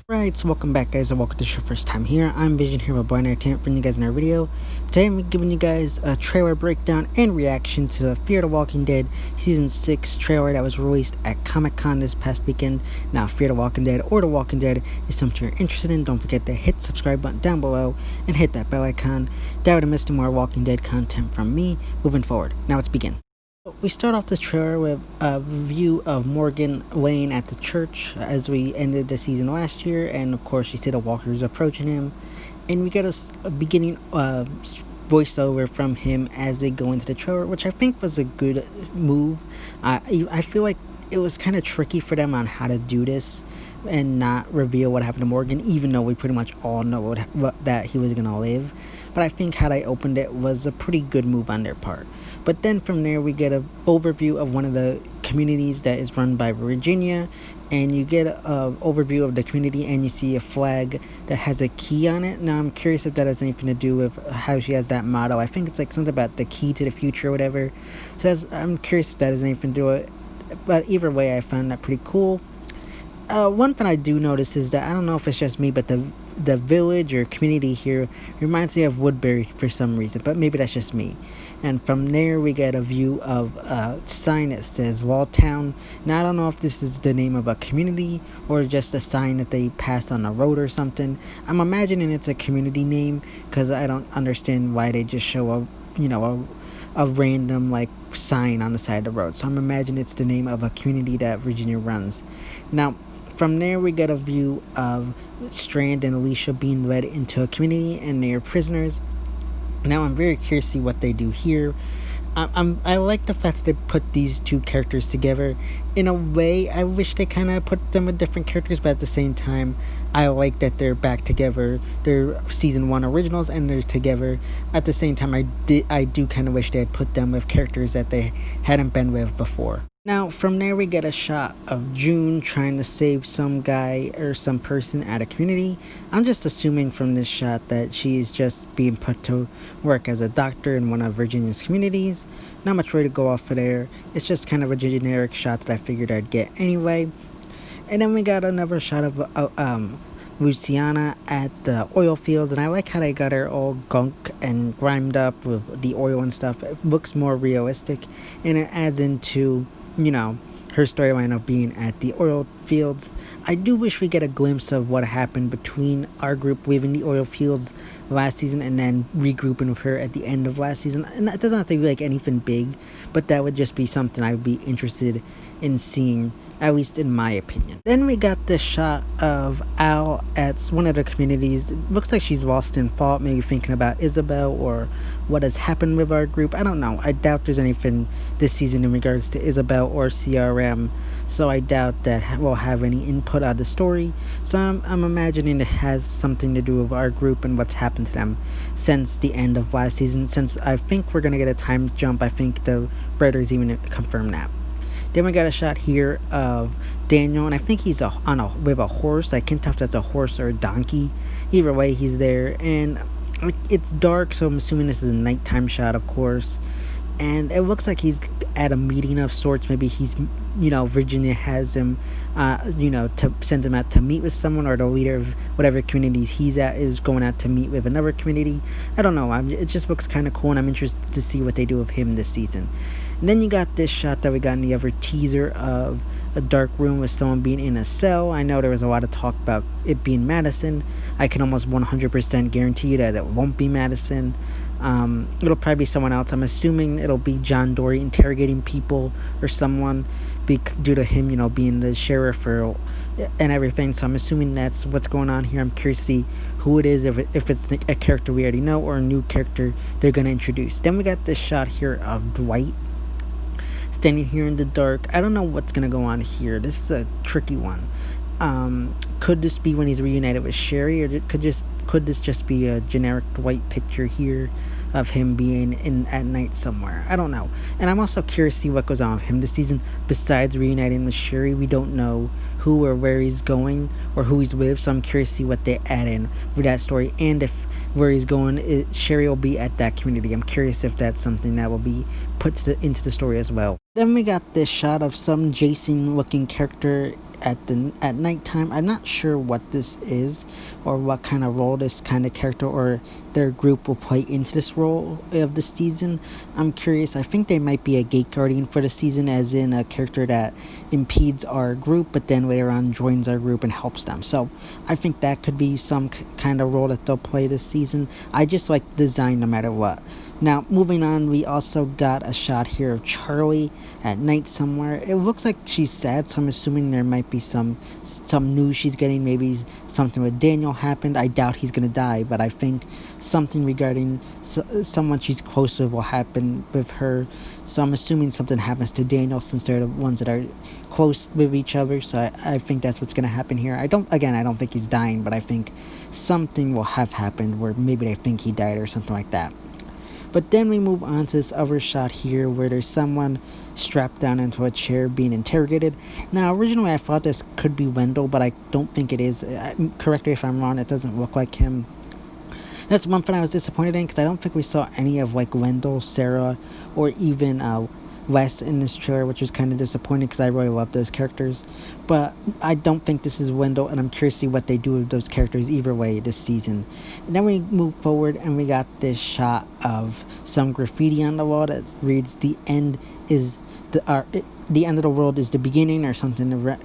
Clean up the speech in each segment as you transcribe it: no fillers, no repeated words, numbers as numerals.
Right, so welcome back guys, and welcome to your first time here. I'm Vision here with Boy Entertainment, bringing you guys another video. Today I'm giving you guys a trailer breakdown and reaction to the Fear the Walking Dead Season 6 trailer that was released at Comic-Con this past weekend. Now, Fear the Walking Dead or The Walking Dead is something you're interested in, don't forget to hit the subscribe button down below and hit that bell icon. That would have missed more Walking Dead content from me moving forward. Now let's begin. We start off this trailer with a review of Morgen laying at the church as we ended the season last year, and of course you see the walkers approaching him, and we get a beginning voiceover from him as they go into the trailer, which I think was a good move. I feel like it was kind of tricky for them on how to do this and not reveal what happened to Morgan, even though we pretty much all know that he was gonna live. But I think how they opened it was a pretty good move on their part. But then from there we get an overview of one of the communities that is run by Virginia, and you get an overview of the community, and you see a flag that has a key on it. Now I'm curious if that has anything to do with how she has that motto. I think it's like something about the key to the future or whatever. So I'm curious if that has anything to do with it. But either way, I found that pretty cool. One thing I do notice is that I don't know if it's just me, but the village or community here reminds me of Woodbury for some reason, but maybe that's just me. And from there we get a view of a sign that says Walltown. Now I don't know if this is the name of a community or just a sign that they passed on a road or something. I'm imagining it's a community name because I don't understand why they just show a random like sign on the side of the road. So I'm imagining it's the name of a community that Virginia runs. Now from there we get a view of Strand and Alicia being led into a community and they're prisoners. Now I'm very curious to see what they do here. I like the fact that they put these two characters together. In a way, I wish they kind of put them with different characters, but at the same time, I like that they're back together. They're season 1 originals and they're together. At the same time, I do kind of wish they had put them with characters that they hadn't been with before. Now, from there we get a shot of June trying to save some guy or some person at a community. I'm just assuming from this shot that she is just being put to work as a doctor in one of Virginia's communities. Not much way to go off of there. It's just kind of a generic shot that I figured I'd get anyway. And then we got another shot of Luciana at the oil fields, and I like how they got her all gunk and grimed up with the oil and stuff. It looks more realistic, and it adds into her storyline of being at the oil fields. I do wish we get a glimpse of what happened between our group leaving the oil fields last season and then regrouping with her at the end of last season. And it doesn't have to be like anything big, but that would just be something I would be interested in seeing, at least in my opinion. Then we got this shot of Al at one of the communities. It looks like she's lost in thought, maybe thinking about Isabel or what has happened with our group. I don't know. I doubt there's anything this season in regards to Isabel or CRM, so I doubt that we'll have any input on the story. So I'm imagining it has something to do with our group and what's happened to them since the end of last season, since I think we're going to get a time jump. I think the writers even confirmed that. Then we got a shot here of Daniel, and I think he's with a horse. I can't tell if that's a horse or a donkey. Either way, he's there, and it's dark, so I'm assuming this is a nighttime shot, of course. And it looks like he's at a meeting of sorts. Maybe he's, Virginia has him, to send him out to meet with someone, or the leader of whatever communities he's at is going out to meet with another community. I don't know. It just looks kind of cool, and I'm interested to see what they do with him this season. And then you got this shot that we got in the other teaser of a dark room with someone being in a cell. I know there was a lot of talk about it being Madison. I can almost 100% guarantee you that it won't be Madison. It'll probably be someone else. I'm assuming it'll be John Dory interrogating people or someone due to him, being the sheriff and everything. So I'm assuming that's what's going on here. I'm curious to see who it is, if it's a character we already know or a new character they're going to introduce. Then we got this shot here of Dwight standing here in the dark. I don't know what's going to go on here. This is a tricky one. Could this be when he's reunited with Sherry, or could this just be a generic Dwight picture here? of him being in at night somewhere. I don't know. And I'm also curious to see what goes on with him this season. Besides reuniting with Sherry, we don't know who or where he's going or who he's with. So I'm curious to see what they add in for that story, and if where he's going, Sherry will be at that community. I'm curious if that's something that will be put into the story as well. Then we got this shot of some Jason looking character at nighttime. I'm not sure what this is or what kind of role this kind of character or their group will play into this role of the season. I'm curious. I think they might be a gate guardian for the season, as in a character that impedes our group but then later on joins our group and helps them. So I think that could be some kind of role that they'll play this season. I just like the design no matter what. Now, moving on, we also got a shot here of Charlie at night somewhere. It looks like she's sad, so I'm assuming there might be some news she's getting. Maybe something with Daniel happened. I doubt he's going to die, but I think something regarding someone she's close with will happen with her. So I'm assuming something happens to Daniel, since they're the ones that are close with each other. So I think that's what's going to happen here. I don't think he's dying, but I think something will have happened where maybe they think he died or something like that. But then we move on to this other shot here where there's someone strapped down into a chair being interrogated. Now, originally I thought this could be Wendell, but I don't think it is. Correct me if I'm wrong, it doesn't look like him. That's one thing I was disappointed in, because I don't think we saw any of like Wendell, Sarah, or even Wes in this trailer, which was kind of disappointing because I really love those characters. But I don't think this is Wendell, and I'm curious to see what they do with those characters either way this season. And then we move forward and we got this shot of some graffiti on the wall that reads "The end is the end of the world is the beginning," or something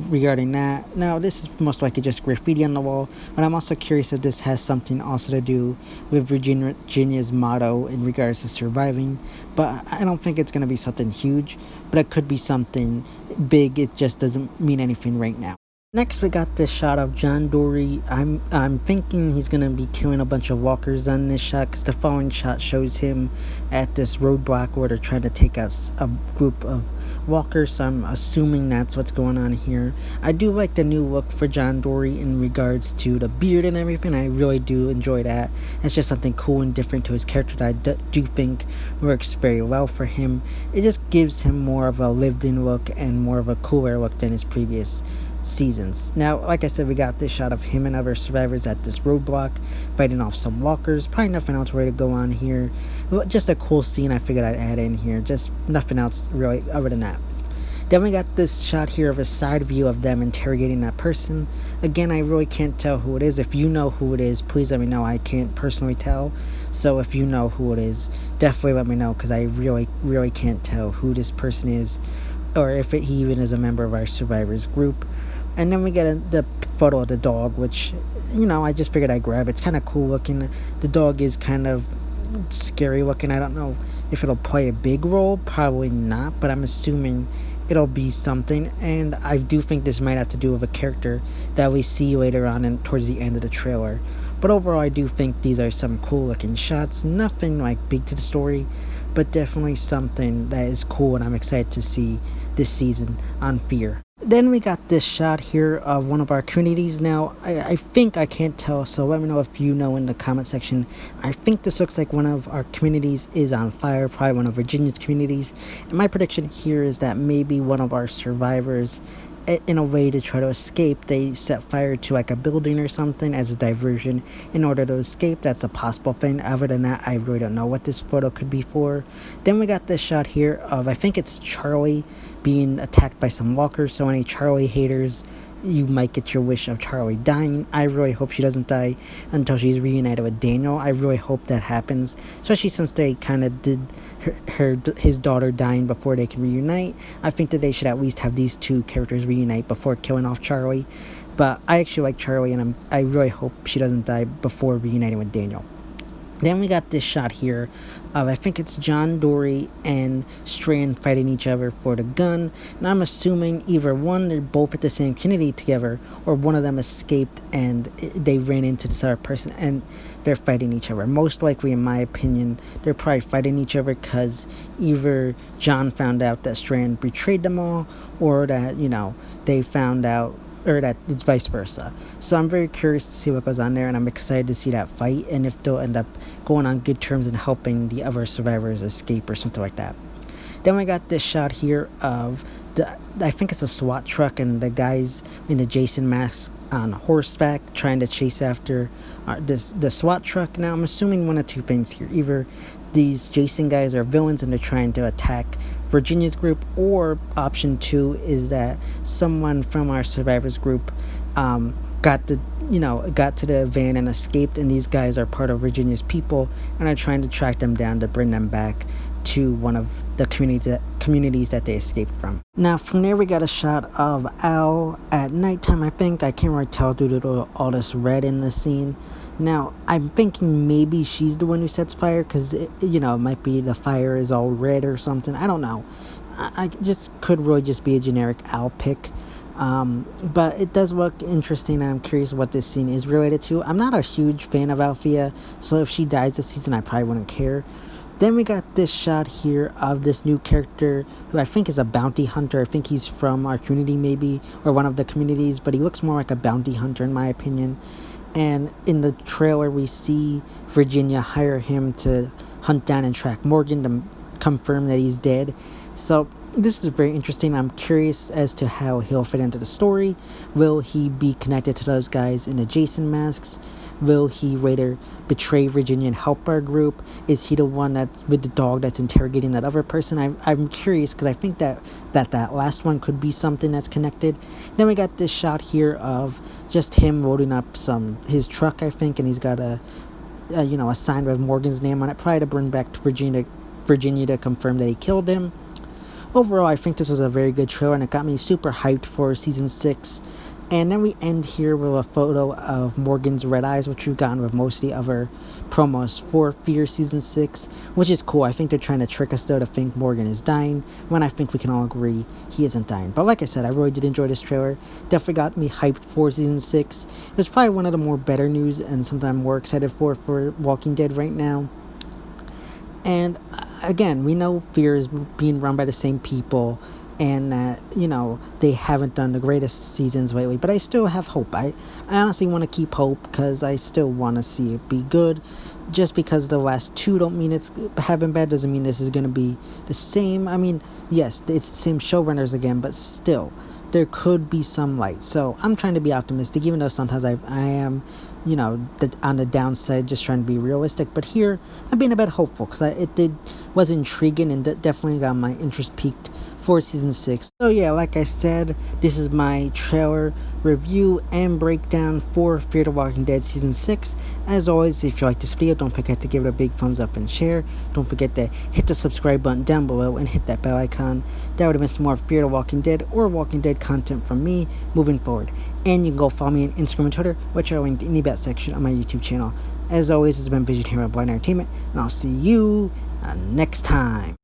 regarding that. Now, this is most likely just graffiti on the wall, but I'm also curious if this has something also to do with Virginia's motto in regards to surviving. But I don't think it's going to be something huge, but it could be something big. It just doesn't mean anything right now. Next, we got this shot of John Dory. I'm thinking he's gonna be killing a bunch of walkers on this shot, because the following shot shows him at this roadblock where they're trying to take out a group of walkers. So I'm assuming that's what's going on here. I do like the new look for John Dory in regards to the beard and everything. I really do enjoy that. It's just something cool and different to his character that I do think works very well for him. It just gives him more of a lived-in look and more of a cooler look than his previous seasons. Now, like I said, we got this shot of him and other survivors at this roadblock fighting off some walkers. Probably nothing else really to go on here. Just a cool scene I figured I'd add in here. Just nothing else really other than that. Then we got this shot here of a side view of them interrogating that person. Again, I really can't tell who it is. If you know who it is, please let me know. I can't personally tell. So if you know who it is, definitely let me know, because I really can't tell who this person is, or if he even is a member of our survivors group. And then we get the photo of the dog, which, I just figured I'd grab. It's kind of cool looking. The dog is kind of scary looking. I don't know if it'll play a big role. Probably not, but I'm assuming it'll be something. And I do think this might have to do with a character that we see later on and towards the end of the trailer. But overall, I do think these are some cool looking shots. Nothing like big to the story, but definitely something that is cool, and I'm excited to see this season on Fear. Then we got this shot here of one of our communities. Now, I think I can't tell, so let me know if you know in the comment section. I think this looks like one of our communities is on fire, probably one of Virginia's communities. And my prediction here is that maybe one of our survivors, in a way to try to escape, they set fire to like a building or something as a diversion in order to escape. That's a possible thing. Other than that, I really don't know what this photo could be for. Then we got this shot here of, I think it's Charlie being attacked by some walkers. So any Charlie haters, you might get your wish of Charlie dying. I really hope she doesn't die until she's reunited with Daniel. I really hope that happens, especially since they kind of did his daughter dying before they can reunite. I think that they should at least have these two characters reunite before killing off Charlie. But I actually like Charlie, and I really hope she doesn't die before reuniting with Daniel. Then we got this shot here of, I think it's John Dory and Strand fighting each other for the gun. And I'm assuming either one, they're both at the same community together, or one of them escaped and they ran into this other person and they're fighting each other. Most likely, in my opinion, they're probably fighting each other because either John found out that Strand betrayed them all, or that, they found out or that it's vice versa. So I'm very curious to see what goes on there, and I'm excited to see that fight and if they'll end up going on good terms and helping the other survivors escape or something like that. Then we got this shot here of I think it's a SWAT truck and the guys in the Jason mask on horseback trying to chase after the SWAT truck. Now I'm assuming one of two things here: either these Jason guys are villains and they're trying to attack Virginia's group, or option two is that someone from our survivors group got to the van and escaped, and these guys are part of Virginia's people and are trying to track them down to bring them back to one of the communities that they escaped from. Now from there we got a shot of Al at nighttime. I can't really tell due to all this red in the scene. Now I'm thinking maybe she's the one who sets fire, because it might be the fire is all red or something. I don't know. I just could really just be a generic Al pick. But it does look interesting, and I'm curious what this scene is related to. I'm not a huge fan of Althea, so if she dies this season I probably wouldn't care. Then we got this shot here of this new character who I think is a bounty hunter. I think he's from our community maybe, or one of the communities, but he looks more like a bounty hunter in my opinion. And in the trailer we see Virginia hire him to hunt down and track Morgen to confirm that he's dead. So this is very interesting. I'm curious as to how he'll fit into the story. Will he be connected to those guys in the Jason masks? Will he later betray Virginia and help our group? Is he the one that's with the dog that's interrogating that other person? I'm curious, because I think that last one could be something that's connected. Then we got this shot here of just him loading up his truck, I think, and he's got a sign with Morgan's name on it, probably to bring back to Virginia to confirm that he killed him. Overall, I think this was a very good trailer, and it got me super hyped for season 6. And then we end here with a photo of Morgan's red eyes, which we've gotten with most of the other promos for Fear Season 6, which is cool. I think they're trying to trick us, though, to think Morgan is dying, when I think we can all agree he isn't dying. But like I said, I really did enjoy this trailer. Definitely got me hyped for Season 6. It was probably one of the more better news, and something I'm more excited for Walking Dead right now. And again, we know Fear is being run by the same people, and that they haven't done the greatest seasons lately, but I still have hope. I honestly want to keep hope, because I still want to see it be good. Just because the last two don't mean it's having bad doesn't mean this is going to be the same. I mean, yes, it's the same showrunners again, but still there could be some light. So I'm trying to be optimistic, even though sometimes I am on the downside, just trying to be realistic. But here I'm being a bit hopeful, because it was intriguing and definitely got my interest peaked for season 6. So yeah, like I said, this is my trailer review and breakdown for Fear the Walking Dead season 6. As always, if you like this video, don't forget to give it a big thumbs up and share. Don't forget to hit the subscribe button down below and hit that bell icon. That would have missed more Fear the Walking Dead or Walking Dead content from me moving forward. And you can go follow me on Instagram and Twitter, which are linked in the about section on my YouTube channel. As always, it's been Vision here at Blind Entertainment, and I'll see you next time.